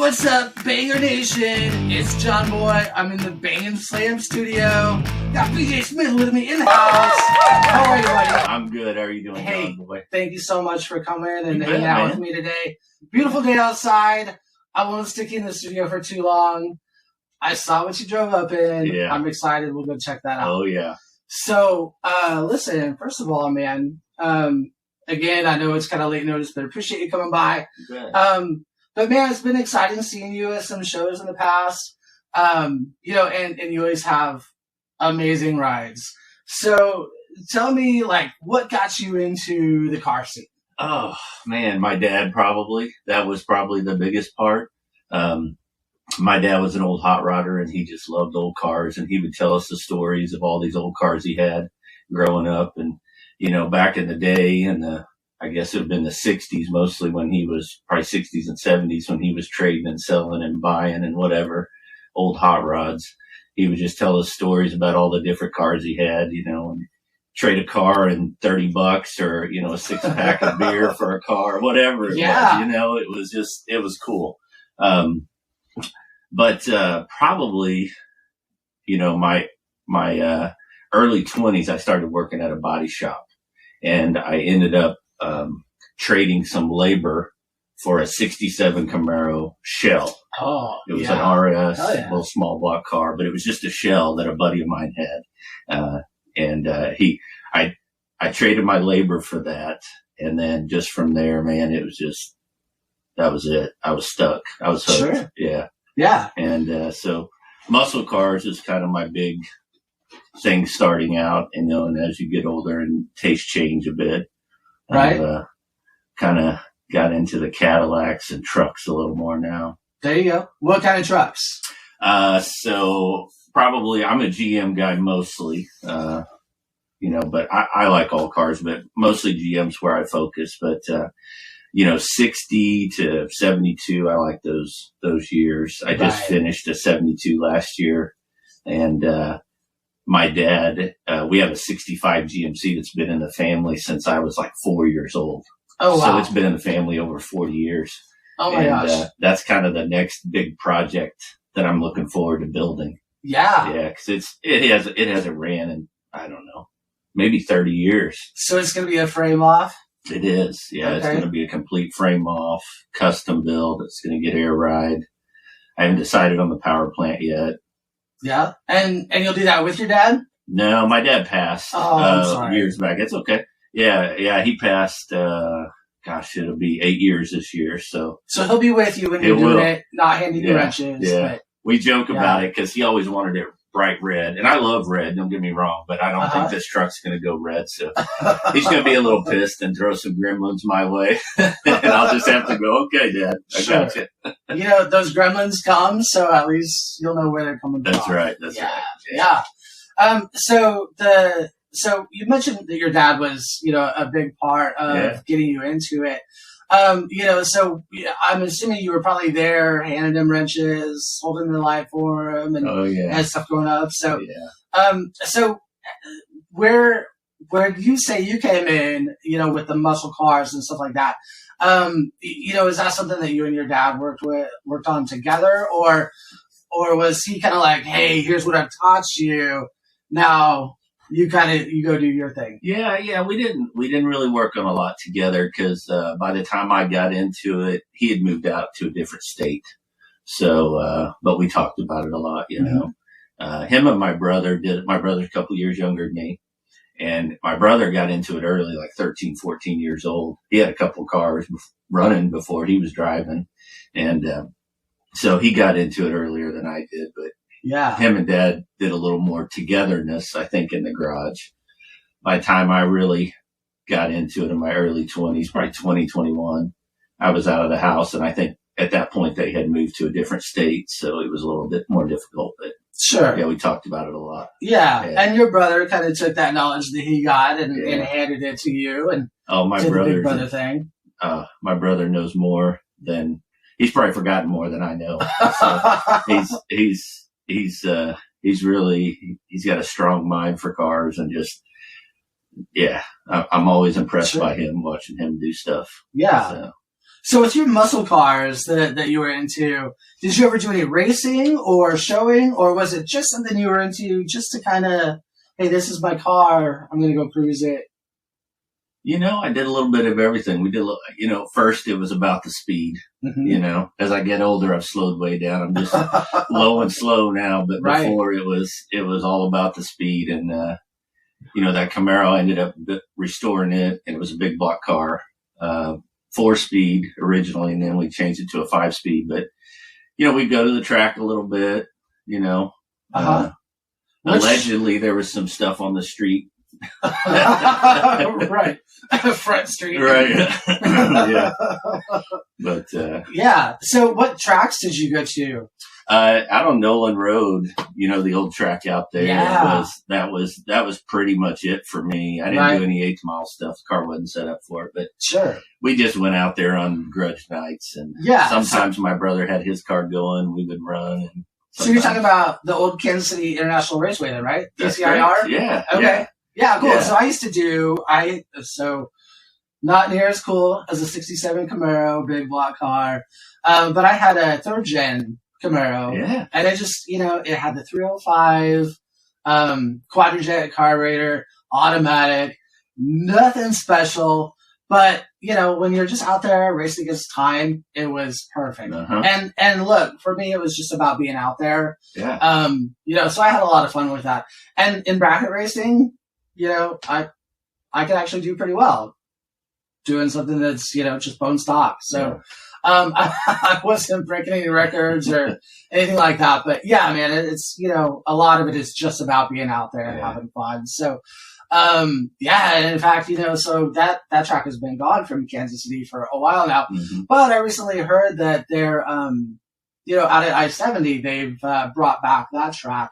What's up, Banger Nation? It's Johnboy. I'm in the Bang and Slam studio. Got BJ Smith with me in the house. How are you, buddy? I'm good. How are you doing, Johnboy? Thank you so much for coming and hanging out with me today. Beautiful day outside. I won't stick you in the studio for too long. I saw what you drove up in. Yeah. I'm excited. We'll go check that out. Oh, yeah. So, listen, first of all, man, again, I know it's kind of late notice, but I appreciate you coming by. But man, it's been exciting seeing you at some shows in the past. And you always have amazing rides. So tell me, like, what got you into the car scene? Oh, man, my dad probably. That was probably the biggest part. My dad was an old hot rodder, and he just loved old cars, and he would tell us the stories of all these old cars he had growing up. And, back in the day, I guess it would have been the 60s mostly, when he was probably 60s and 70s, when he was trading and selling and buying and whatever, old hot rods. He would just tell us stories about all the different cars he had, and trade a car and $30 or, a 6-pack of beer for a car, whatever it was, it was cool. But probably, my early 20s, I started working at a body shop, and I ended up trading some labor for a 67 Camaro shell. Oh, it was an RS, little small block car, but it was just a shell that a buddy of mine had. I traded my labor for that. And then just from there, man, that was it. I was stuck. I was hooked. Sure. Yeah. Yeah. And, so muscle cars is kind of my big thing starting out, and as you get older and taste change a bit. Right. I've kind of got into the Cadillacs and trucks a little more now. There you go. What kind of trucks? So probably I'm a GM guy mostly, but I like all cars, but mostly GM's where I focus. But, 60 to 72, I like those years. I just finished a 72 last year, and, my dad, we have a 65 GMC that's been in the family since I was like 4 years old. Oh, wow. So it's been in the family over 40 years. Oh, my gosh. That's kind of the next big project that I'm looking forward to building. Yeah. Yeah, because it hasn't ran in, I don't know, maybe 30 years. So it's going to be a frame off? It is. Yeah, okay. It's going to be a complete frame off, custom build. It's going to get air ride. I haven't decided on the power plant yet. Yeah. And you'll do that with your dad? No, my dad passed years back. It's okay. Yeah. He passed, it'll be 8 years this year. So he'll be with you when you're doing it, not handing you wrenches. Yeah. But, we joke about it because he always wanted it bright red. And I love red, don't get me wrong, but I don't think this truck's going to go red. So he's going to be a little pissed and throw some gremlins my way. And I'll just have to go, okay, Dad, I got you. Those gremlins come, so at least you'll know where they're coming from. That's right. That's right. Yeah. So you mentioned that your dad was, a big part of getting you into it. So I'm assuming you were probably there handing him wrenches, holding the light for him, and stuff going up. So, so where you say you came in, with the muscle cars and stuff like that, is that something that you and your dad worked on together, or was he kind of like, hey, here's what I've taught you, now you go do your thing? Yeah. We didn't really work on a lot together because by the time I got into it, he had moved out to a different state. So, but we talked about it a lot, him and my brother did it. My brother's a couple years younger than me, and my brother got into it early, like 13, 14 years old. He had a couple cars running before he was driving. And, so he got into it earlier than I did, but him and Dad did a little more togetherness, I think, in the garage. By the time I really got into it in my early 20s, probably 2021, I was out of the house. And I think at that point they had moved to a different state. So it was a little bit more difficult. But sure. Yeah, we talked about it a lot. Yeah. And your brother kind of took that knowledge that he got and handed it to you. And my brother, the big brother thing. My brother knows more than, he's probably forgotten more than I know. So he's got a strong mind for cars, and just, I'm always impressed by him, watching him do stuff. Yeah. So with your muscle cars that you were into, did you ever do any racing or showing, or was it just something you were into just to kind of, hey, this is my car, I'm going to go cruise it? I did a little bit of everything. We did, first it was about the speed. Mm-hmm. As I get older, I've slowed way down. I'm just low and slow now. But Right. before it was all about the speed. And, that Camaro, I ended up restoring it. And it was a big block car, 4-speed originally. And then we changed it to a 5-speed. But, we'd go to the track a little bit, allegedly there was some stuff on the street. Right. Front Street. Right. Yeah. But yeah. So what tracks did you go to? Out on Nolan Road, the old track out there. Yeah. That was pretty much it for me. I didn't do any 8-mile stuff. The car wasn't set up for it, but sure. We just went out there on grudge nights, and sometimes my brother had his car going. We would run. And so you're talking about the old Kansas City International Raceway then, right? DCIR? Yeah. Okay. Yeah, cool. Yeah. So I used to do, not near as cool as a 67 Camaro, big block car. But I had a 3rd gen Camaro. Yeah. And it just, it had the 305, quadrijet carburetor, automatic, nothing special. But, when you're just out there racing against time, it was perfect. Uh-huh. And look, for me, it was just about being out there. Yeah. So I had a lot of fun with that. And in bracket racing, I could actually do pretty well doing something that's, just bone stock. So, I wasn't breaking any records or anything like that, but yeah, man, it's, a lot of it is just about being out there and having fun. So, and in fact, so that track has been gone from Kansas City for a while now, but I recently heard that they're, out at I-70, they've, brought back that track.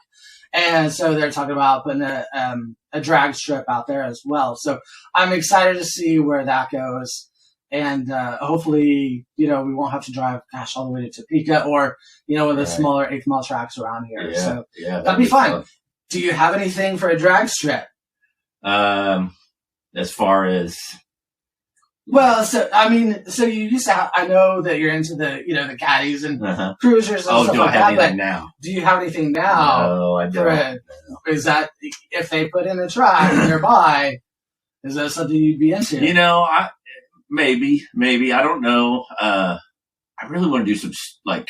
And so they're talking about putting a drag strip out there as well. So I'm excited to see where that goes. And hopefully, we won't have to drive, all the way to Topeka or, one of the smaller 8-mile tracks around here. Yeah, so that'd be fun. Do you have anything for a drag strip? As far as... Well, so you used to have, I know that you're into the, the caddies and cruisers and stuff like that. I have anything now? Do you have anything now? No, I don't. Is that, if they put in a track nearby, is that something you'd be into? Maybe. I don't know. I really want to do some, I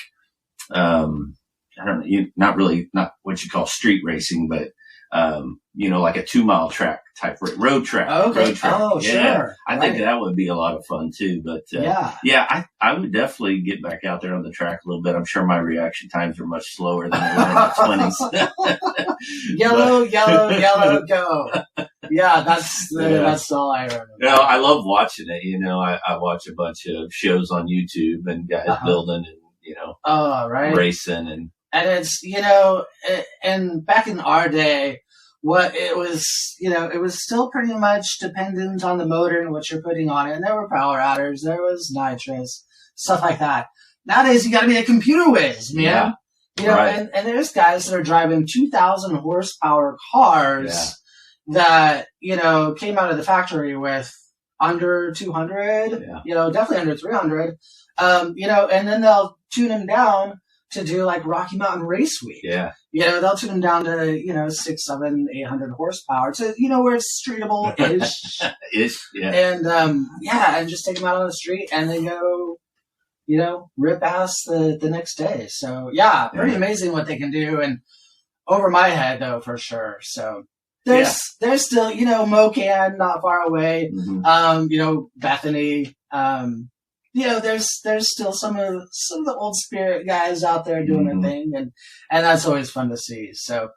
don't know, not what you call street racing, but, like a 2-mile track type road track. Okay. Road track. Oh, yeah. sure. I think that would be a lot of fun too. But I would definitely get back out there on the track a little bit. I'm sure my reaction times are much slower than they were in the 20s. Yellow, go. Yeah, that's all I remember. I love watching it. I watch a bunch of shows on YouTube and guys building and racing and it's and back in our day, what it was, it was still pretty much dependent on the motor and what you're putting on it. And there were power adders, there was nitrous, stuff like that. Nowadays, you got to be a computer whiz, man. And there's guys that are driving 2,000 horsepower cars that, came out of the factory with under 200, definitely under 300, and then they'll tune them down to do like Rocky Mountain Race Week. Yeah. They'll tune them down to, 600, 700, 800 horsepower to, where it's streetable-ish. And, and just take them out on the street and then go, rip ass the next day. So, pretty amazing what they can do. And over my head, though, for sure. So, there's still, Mocan not far away. Bethany, there's still some of the old Spirit guys out there doing their thing, and that's always fun to see. So,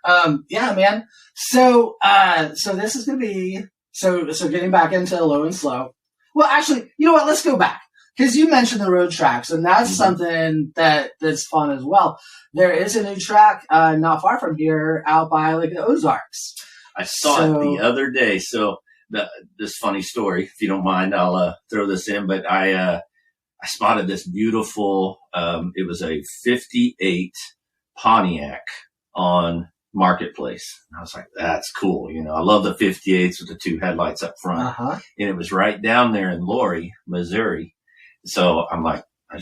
man. So this is gonna be so getting back into low and slow. Well, actually, you know what? Let's go back because you mentioned the road tracks, and that's something that's fun as well. There is a new track not far from here, out by like the Ozarks. I saw it the other day. So. This funny story, if you don't mind, I'll throw this in. But I spotted this beautiful. It was a '58 Pontiac on Marketplace, and I was like, "That's cool." I love the '58s with the 2 headlights up front, and it was right down there in Laurie, Missouri. So I'm like, I'm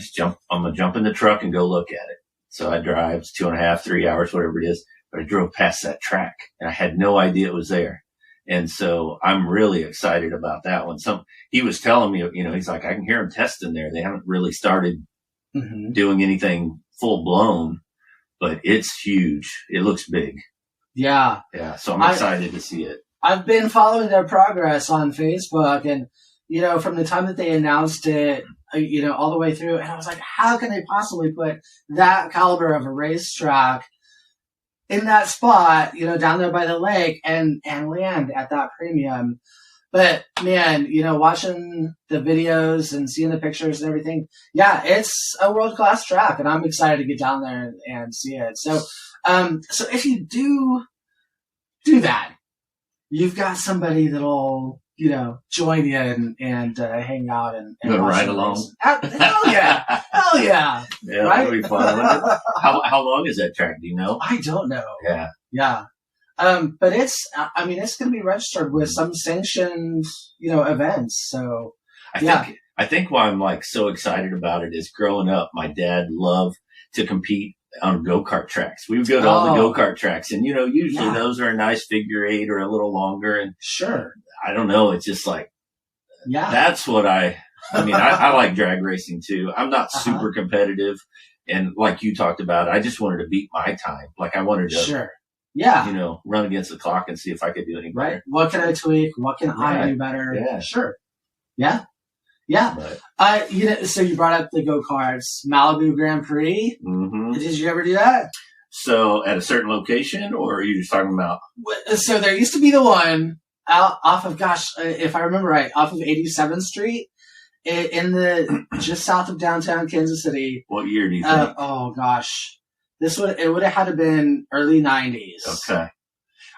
going to jump in the truck and go look at it. So I drive, it's 2.5, 3 hours, whatever it is. But I drove past that track and I had no idea it was there. And so I'm really excited about that one. He was telling me, he's like, I can hear them testing there. They haven't really started doing anything full blown, but it's huge. It looks big. Yeah. Yeah. So I'm excited to see it. I've been following their progress on Facebook, and, from the time that they announced it, all the way through, and I was like, how can they possibly put that caliber of a racetrack in that spot, down there by the lake and land at that premium? But man, watching the videos and seeing the pictures and everything, yeah, it's a world-class track, and I'm excited to get down there and see it. So, so if you do that, you've got somebody that'll, join you and hang out and ride along. Hell yeah. Hell yeah. Yeah, right? that'll be fun. How long is that track? Do you know? I don't know. Yeah. Yeah. But it's going to be registered with some sanctioned, events. So I think why I'm like so excited about it is growing up, my dad loved to compete on go-kart tracks. We would go to all the go-kart tracks, and usually those are a nice figure 8 or a little longer. And sure, I don't know. It's just like, that's what I like drag racing too. I'm not super competitive. And like you talked about, I just wanted to beat my time. Like I wanted to, run against the clock and see if I could do any better. Right. What can I tweak? What can I do better? Yeah. Sure. Yeah. Yeah. But, so you brought up the go-karts, Malibu Grand Prix. Mm-hmm. Did you ever do that? So at a certain location, or are you just talking about? So there used to be the one out off of, if I remember right, off of 87th Street in the just south of downtown Kansas City. What year do you think? Oh gosh, it would have had to been early 90s. Okay.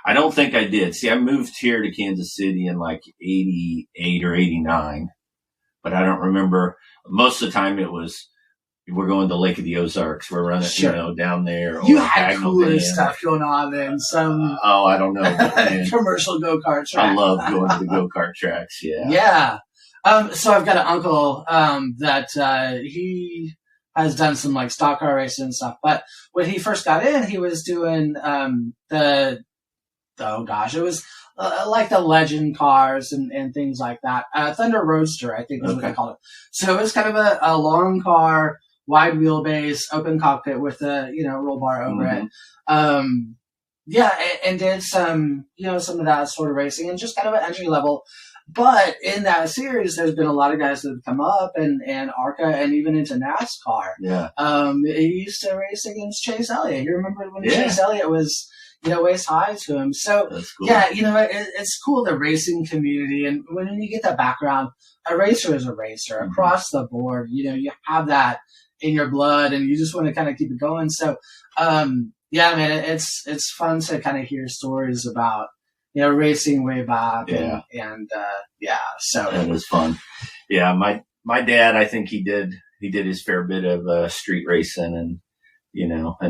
I don't think I did. See, I moved here to Kansas City in like 88 or 89. But I don't remember. Most of the time it was, we're going to Lake of the Ozarks. We're running, down there. Or you had cooler stuff going on than some. I don't know. Commercial go-kart tracks. I love going to the go-kart tracks. Yeah. Yeah. So I've got an uncle that he has done some like stock car racing and stuff. But when he first got in, he was doing it was like the legend cars and things like that. Thunder Roadster, I think is what they called it. So it was kind of a long car, wide wheelbase, open cockpit with a, roll bar over it. And did some, some of that sort of racing and just kind of an entry level. But in that series, there's been a lot of guys that have come up and ARCA and even into NASCAR. Yeah. He used to race against Chase Elliott. You remember when Chase Elliott was, waist high to him. So, cool. it's cool, the racing community. And when you get that background, a racer is a racer across the board. You have that in your blood and you just want to kind of keep it going. So, it's fun to kind of hear stories about, racing way back. So it was fun. Yeah. My dad, I think he did his fair bit of street racing and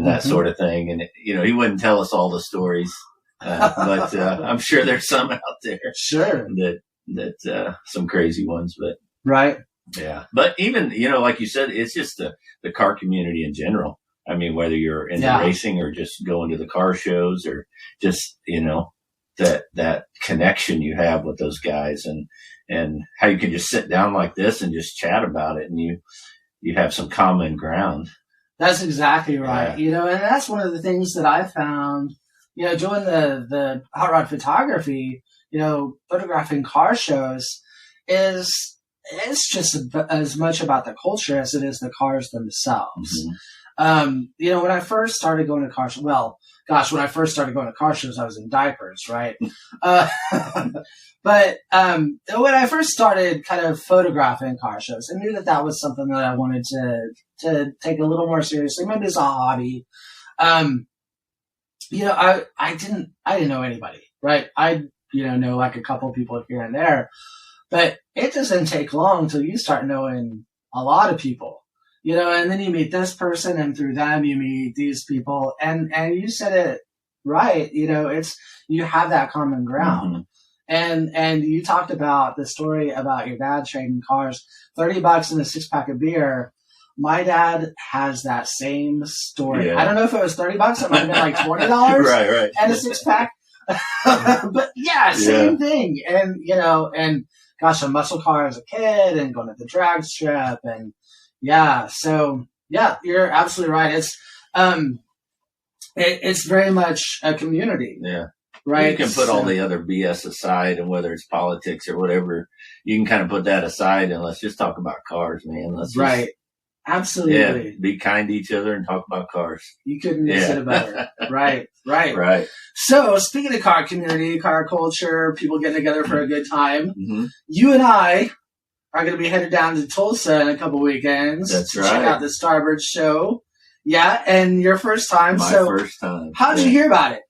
that sort of thing. And, he wouldn't tell us all the stories, but I'm sure there's some out there. Sure. That some crazy ones, but. Right. Yeah. But even, like you said, it's just the car community in general. I mean, whether you're into racing or just going to the car shows or just, that connection you have with those guys and how you can just sit down like this and just chat about it and you have some common ground. That's exactly right. Yeah. And that's one of the things that I found, doing the hot rod photography, photographing car shows it's just as much about the culture as it is the cars themselves. When I first started going to car shows, when I first started going to car shows, I was in diapers, right? But when I first started kind of photographing car shows, I knew that was something that I wanted to take a little more seriously, maybe as a hobby. I didn't know anybody, right? I know like a couple people here and there, but it doesn't take long till you start knowing a lot of people. And then you meet this person and through them you meet these people and you said it right. You have that common ground. And you talked about the story about your dad trading cars, $30 and a 6-pack of beer. My dad has that same story. Yeah. I don't know if it was $30. It might have been like $20 right. and a 6-pack. But yeah, same thing. And, you know, and gosh, a muscle car as a kid and going to the drag strip. And yeah, so yeah, you're absolutely right. It's very much a community. Yeah. Right. You can put all the other BS aside, and whether it's politics or whatever, you can kind of put that aside and let's just talk about cars, man. Right. Absolutely. Yeah, be kind to each other and talk about cars. You couldn't have said it better. Right. So, speaking of car community, car culture, people getting together for a good time, you and I are going to be headed down to Tulsa in a couple weekends. That's right. Check out the Starboard show. Yeah, and your first time. My first time. How did you hear about it?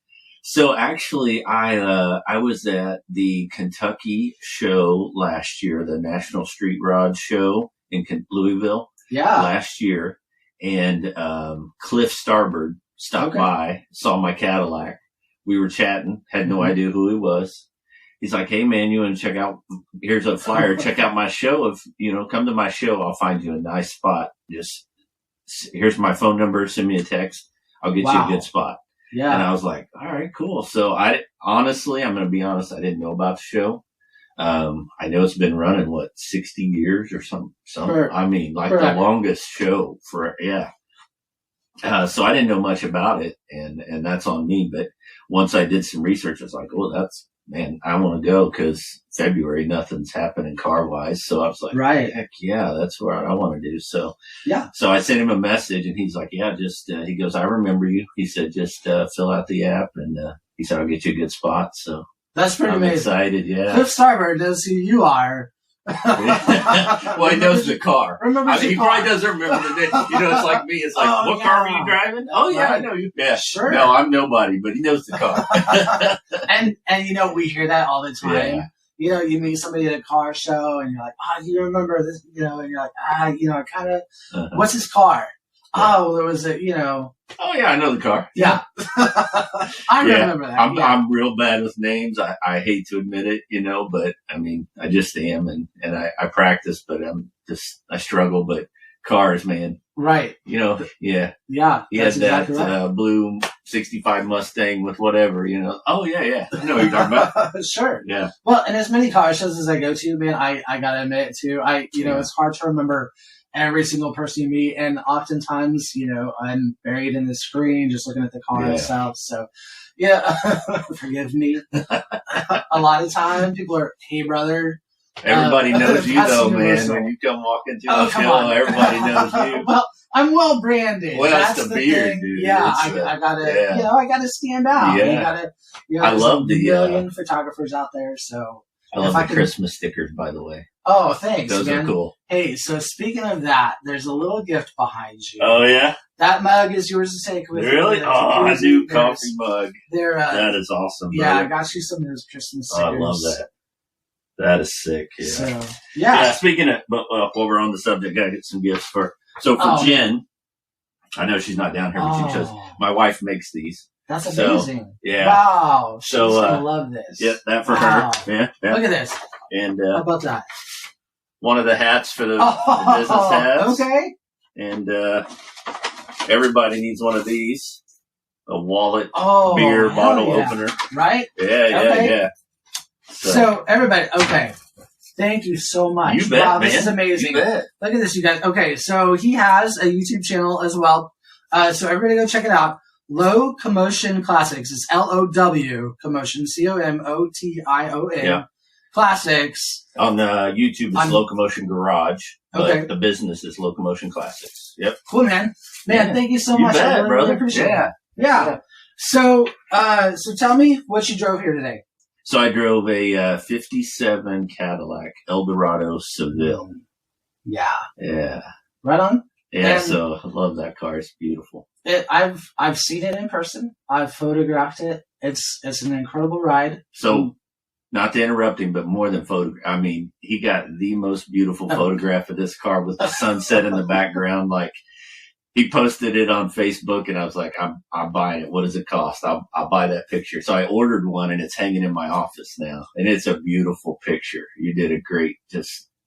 So actually, I was at the Kentucky show last year, the National Street Rod show in Louisville. Yeah. Last year, and Cliff Starboard stopped by, saw my Cadillac. We were chatting, had no idea who he was. He's like, "Hey man, you want to check out? Here's a flyer. Check out my show. If come to my show, I'll find you a nice spot. Just here's my phone number. Send me a text. I'll get you a good spot." Yeah. And I was like, "All right, cool." So I'm going to be honest, I didn't know about the show. I know it's been running 60 years or something. I mean, like the longest show for so I didn't know much about it, and that's on me. But once I did some research, I was like, "Oh, I want to go," because February nothing's happening car wise. So I was like, "Heck yeah, that's what I want to do." So so I sent him a message, and he's like, "Yeah, just," he goes, "I remember you." He said, "Just fill out the app," and he said, "I'll get you a good spot." So. That's pretty amazing. Excited, yeah. Cliff Starboard knows who you are. Well, he knows the car. He probably doesn't remember the name. It's like me. It's like, what car were you driving? Oh, yeah, I know you. Yeah, sure. No, I'm nobody, but he knows the car. and we hear that all the time. Yeah. You meet somebody at a car show, and you're like, "Oh, do you remember this?" And you're like, I kind of, what's his car? Yeah. Oh, there was Oh yeah, I know the car. Yeah, I remember that. I'm real bad with names. I hate to admit it, but I mean, I just am, and I practice, but I struggle. But cars, man, right? Yeah. He had exactly that blue ’65 Mustang with whatever, Oh yeah, I know what you're talking about. Sure. Yeah. Well, and as many car shows as I go to, man, I gotta admit it too. It's hard to remember every single person you meet, and oftentimes, I'm buried in the screen just looking at the car itself. So, forgive me. A lot of time, people are, "Hey, brother." Everybody knows you, though, man. When you come walking to the show, everybody knows you. Well, I'm well branded. Well, that's the beard, thing. dude. Yeah, I gotta, I gotta stand out. Yeah. I love the million photographers out there, so. I love the Christmas stickers, by the way. Oh, thanks. Those man. are cool. Hey, so speaking of that, there's a little gift behind you. Oh, yeah? That mug is yours to take with you. Really? Oh, a new coffee mug. That is awesome. Yeah, brother. I got you some of those Christmas stickers. Oh, I love that. That is sick. Yeah. So, speaking of, while we're on the subject, I get some gifts for Jen. I know she's not down here, but she chose. My wife makes these. That's amazing. So, yeah. Wow. She's going to love this. Yeah, that for her. Yeah. Look at this. And how about that? One of the hats for the business hats. Okay. And everybody needs one of these. A wallet, beer bottle opener. Right? Yeah. So everybody, okay. Thank you so much. You bet, wow, man. This is amazing. You bet. Look at this, you guys. Okay, so he has a YouTube channel as well. So everybody go check it out. Low Commotion Classics. It's LOW Commotion, COMOTION. Yeah. Classics. On YouTube, it's Locomotion Garage. But the business is Locomotion Classics. Yep. Cool, man. Thank you so much. Bet, I really appreciate it. Yeah. So tell me what you drove here today. So I drove a 57 Cadillac Eldorado Seville. Yeah. Yeah. Right on. Yeah, so I love that car. It's beautiful. I've seen it in person. I've photographed it. It's an incredible ride. So, not to interrupt him, but more than photograph. I mean, he got the most beautiful photograph of this car with the sunset in the background. Like, he posted it on Facebook, and I was like, I'm buying it. What does it cost? I'll buy that picture. So I ordered one, and it's hanging in my office now, and it's a beautiful picture. You did a great,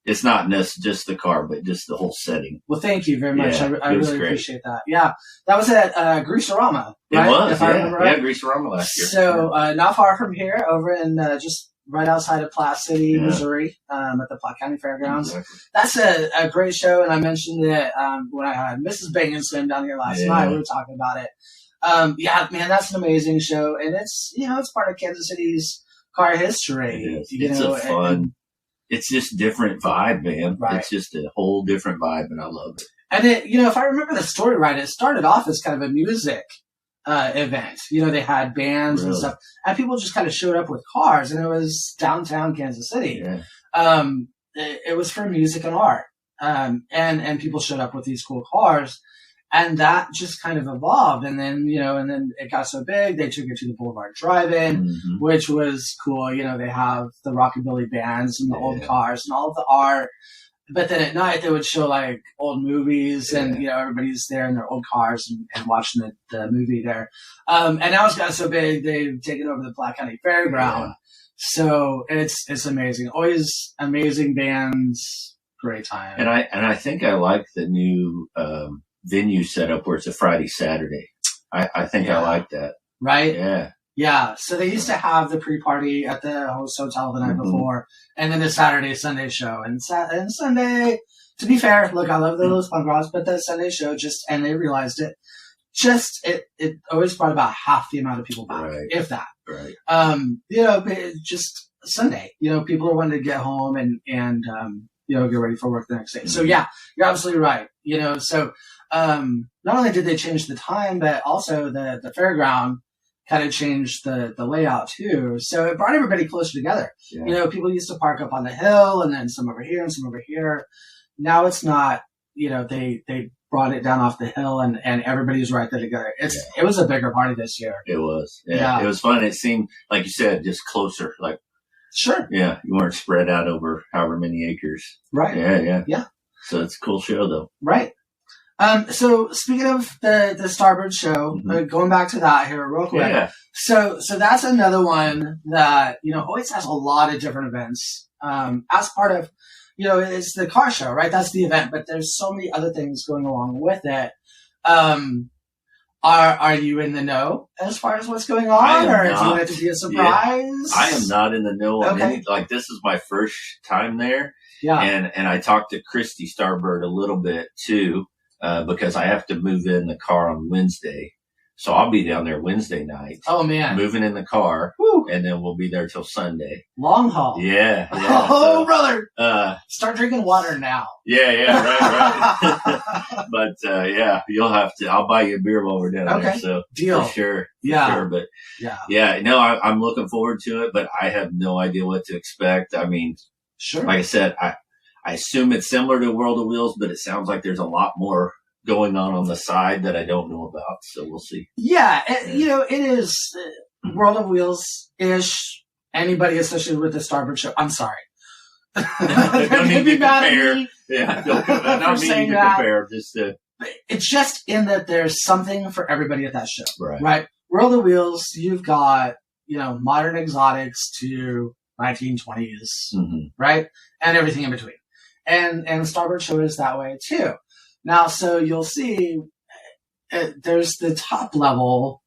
it's not just the car, but just the whole setting. Well, thank you very much. Yeah, I really appreciate that. Yeah, that was at Greaserama. Right? It was, if I remember right. Yeah, Greaserama last year. So not far from here, over in just right outside of Platte City, Missouri, at the Platte County Fairgrounds. Exactly. That's a great show, and I mentioned it when I had Mrs. Bang & Slim down here last night. We were talking about it. Yeah, man, that's an amazing show, and it's it's part of Kansas City's car history. It's a fun. It's just different vibe, man. Right. It's just a whole different vibe, and I love it. And it, if I remember the story right, it started off as kind of a music event. They had bands and stuff, and people just kind of showed up with cars, and it was downtown Kansas City. Yeah. It was for music and art, and people showed up with these cool cars, and that just kind of evolved, and then and then it got so big they took it to the Boulevard Drive-In, which was cool. They have the rockabilly bands and the old cars and all of the art. But then at night they would show like old movies, and everybody's there in their old cars and watching the movie there. And now it's gotten so big they've taken over the Platte County Fairground. So it's amazing. Always amazing bands, great time. And I think I like the new venue setup where it's a Friday Saturday. I think I like that. Right? Yeah. Yeah, so they used to have the pre-party at the host hotel the night before, and then the Sunday show. And Sunday, to be fair, look, I love those punk rocks, but the Sunday show and they realized it, it always brought about half the amount of people back, if that. Right. Just Sunday, people are wanting to get home and get ready for work the next day. So yeah, you're absolutely right. So not only did they change the time, but also the fairground kind of changed the layout too. So it brought everybody closer together. Yeah. People used to park up on the hill, and then some over here and some over here. Now it's not, they brought it down off the hill, and everybody's right there together. It was a bigger party this year. It was. Yeah. It was fun. It seemed, like you said, just closer. Like, sure. Yeah. You weren't spread out over however many acres. Right. Yeah. So it's a cool show though. Right. So speaking of the Starboard show, going back to that here real quick. Yeah. So that's another one that, always has a lot of different events, as part of, it's the car show, right? That's the event, but there's so many other things going along with it. Are you in the know as far as what's going on, or do you want it to be a surprise? Yeah. I am not in the know. Okay. This is my first time there. Yeah. And I talked to Christy Starbird a little bit too. Because I have to move in the car on Wednesday. So I'll be down there Wednesday night. Oh, man. Moving in the car. Woo. And then we'll be there till Sunday. Long haul. Yeah. Oh, brother. Start drinking water now. Yeah, right. But, you'll have to. I'll buy you a beer while we're down there. So, deal. For sure. But, I'm looking forward to it, but I have no idea what to expect. I mean, sure. Like I said, I assume it's similar to World of Wheels, but it sounds like there's a lot more going on the side that I don't know about. So we'll see. Yeah, it is World of Wheels-ish. Anybody, especially with the Starboard show. I'm sorry. Don't need to compare. Yeah, don't need to compare. It's just in that there's something for everybody at that show. Right? World of Wheels, you've got, modern exotics to 1920s, right? And everything in between. And Starboard Show is that way too. Now, so you'll see there's the top level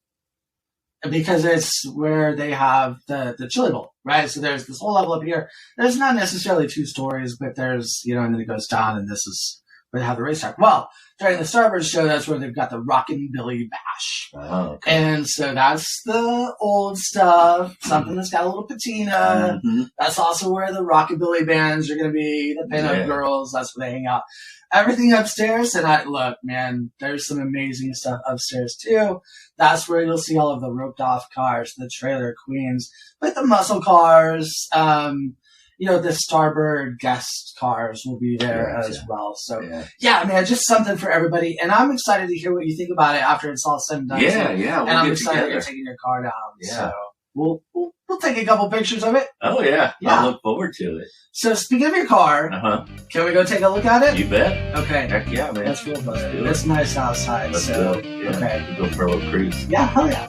because it's where they have the chili bowl, right? So there's this whole level up here. There's not necessarily two stories, but there's, and then it goes down, and this is where they have the racetrack. Well, during the Starboard Show, that's where they've got the Rockin' Billy Bash. Oh, okay. And so that's the old stuff, something that's got a little patina. That's also where the rockabilly bands are going to be, the pinup girls, that's where they hang out. Everything upstairs, and look, man, there's some amazing stuff upstairs too. That's where you'll see all of the roped off cars, the trailer queens, but the muscle cars, the Starbird guest cars will be there as well. So, man, just something for everybody. And I'm excited to hear what you think about it after it's all said and done. Yeah. And I'm excited that you're taking your car down. Yeah. So. we'll take a couple pictures of it. Oh yeah. I look forward to it. So speaking of your car, can we go take a look at it? You bet. Okay. Heck yeah, man. That's real fun. It's nice outside. Let's so go. Yeah. okay, we'll go for a little cruise. Yeah, hell yeah.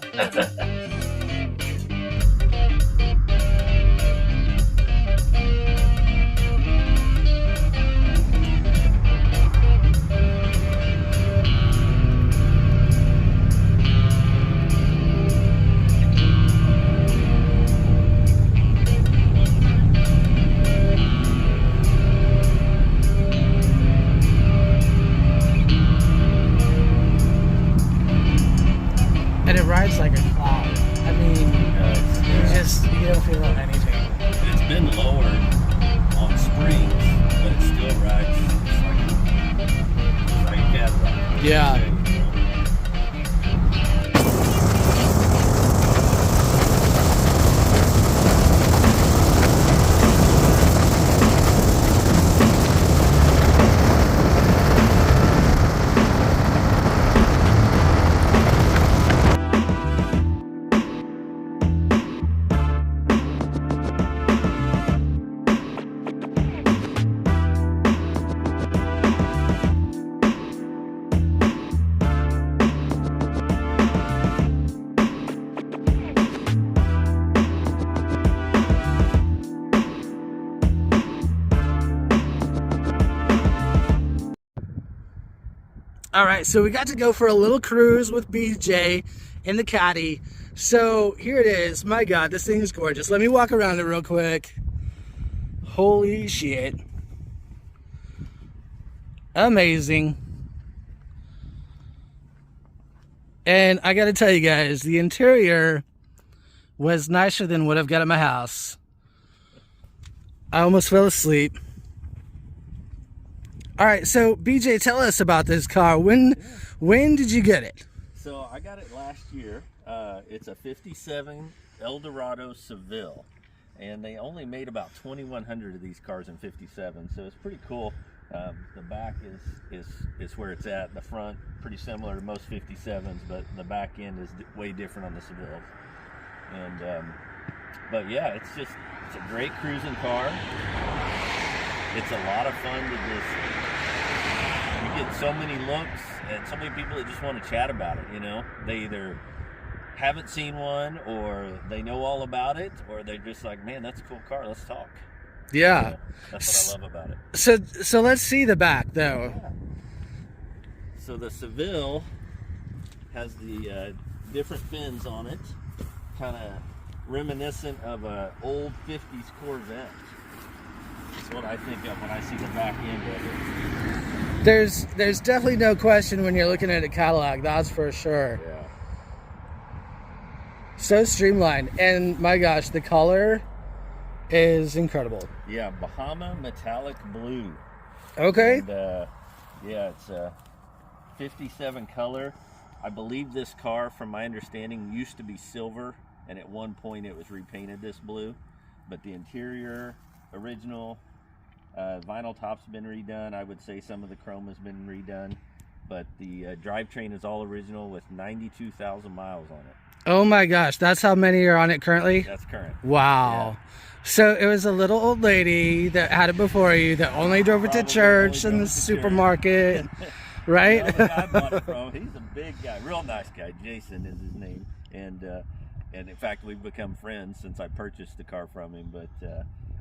And it rides like a cloud. I mean, you don't feel anything. It's been lowered on springs, but it still rides just like a Cadillac. Yeah. All right, so we got to go for a little cruise with BJ in the Caddy. So here it is. My God, this thing is gorgeous. Let me walk around it real quick. Holy shit. Amazing. And I got to tell you guys, the interior was nicer than what I've got at my house. I almost fell asleep. All right, so BJ, tell us about this car. When did you get it? So I got it last year. It's a 57 Eldorado Seville, and they only made about 2,100 of these cars in 57, so it's pretty cool. The back is where it's at. The front, pretty similar to most 57s, but the back end is way different on the Sevilles. And but yeah, it's a great cruising car. It's a lot of fun to you get so many looks and so many people that just want to chat about it, you know. They either haven't seen one, or they know all about it, or they're just like, man, that's a cool car, let's talk. Yeah. You know, that's what I love about it. So let's see the back though. Yeah. So the Seville has the different fins on it, kind of reminiscent of an old 50s Corvette. That's what I think of when I see the back end of it. There's definitely no question when you're looking at a Cadillac, that's for sure. Yeah. So streamlined, and my gosh, the color is incredible. Yeah, Bahama metallic blue. Okay. And, yeah, it's a 57 color. I believe this car, from my understanding, used to be silver, and at one point it was repainted this blue. But the interior, original, vinyl top's been redone. I would say some of the chrome has been redone, but the drivetrain is all original with 92,000 miles on it. Oh my gosh, that's how many are on it currently? That's current. Wow. Yeah. So it was a little old lady that had it before you that only drove it to church and the supermarket, right? Well, the guy I bought it from, he's a big guy, real nice guy. Jason is his name, and in fact we've become friends since I purchased the car from him. But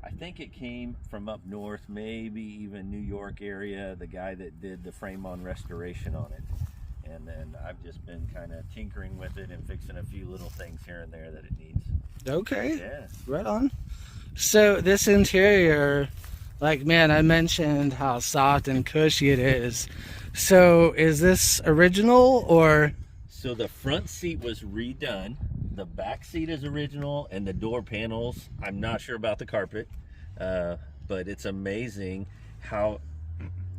I think it came from up north, maybe even New York area. The guy that did the frame-on restoration on it. And then I've just been kind of tinkering with it and fixing a few little things here and there that it needs. Okay. Yeah. Right on. So this interior, like, man, I mentioned how soft and cushy it is. So is this original or? So the front seat was redone. The back seat is original, and the door panels, I'm not sure about the carpet, but it's amazing how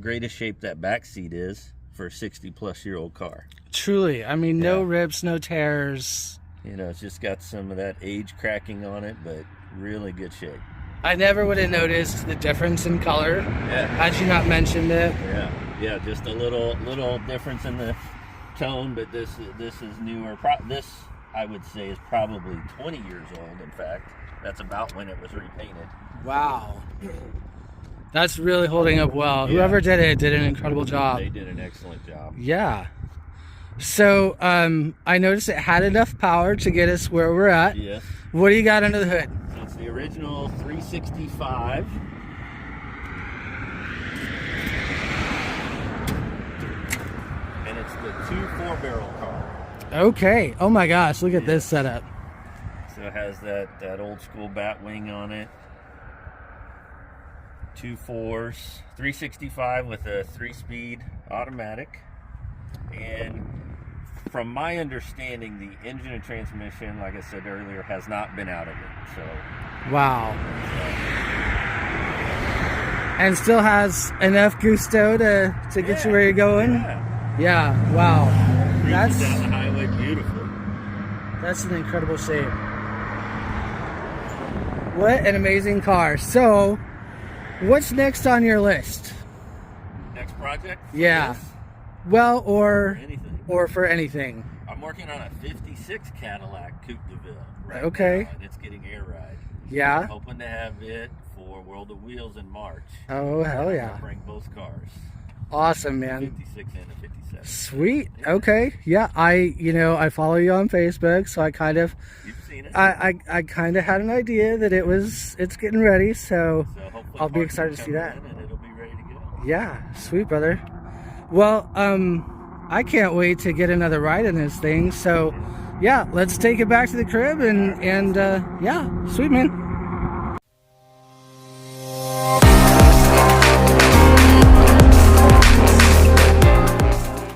great a shape that back seat is for a 60-plus-year-old car. Truly. I mean, no rips, no tears. You know, it's just got some of that age cracking on it, but really good shape. I never would have noticed the difference in color. Yeah. Had you not mentioned it. Yeah, just a little difference in the tone, but this is newer. This I would say is probably 20 years old. In fact, that's about when it was repainted. Wow. That's really holding up well. Yeah. Whoever did it did an incredible job. They did an excellent job. Yeah. So I noticed it had enough power to get us where we're at. Yes. What do you got under the hood? So it's the original 365. And it's the 2 4-barrel car. Okay. Oh my gosh, look at this setup. So it has that old school bat wing on it. 2 4s, 365 with a 3-speed automatic. And from my understanding, the engine and transmission, like I said earlier, has not been out of it. So wow. And still has enough gusto to get you where you're going. Yeah. Wow. That's down the highway, beautiful. That's an incredible shape. What an amazing car. So, what's next on your list? Next project? Yeah. Well, or for anything. For anything. I'm working on a 56 Cadillac Coupe de Ville right okay. now, and it's getting air ride. Yeah. I'm hoping to have it for World of Wheels in March. Oh, hell yeah. I'll bring both cars. Awesome, man. 56 and a 57. Sweet. Yeah. Okay. Yeah, I follow you on Facebook, so I kind of You've seen it. I kind of had an idea that it's getting ready, so I'll be excited to see that. And it'll be ready to go. Yeah, sweet, brother. Well, I can't wait to get another ride in this thing. So, yeah, let's take it back to the crib and yeah, sweet, man.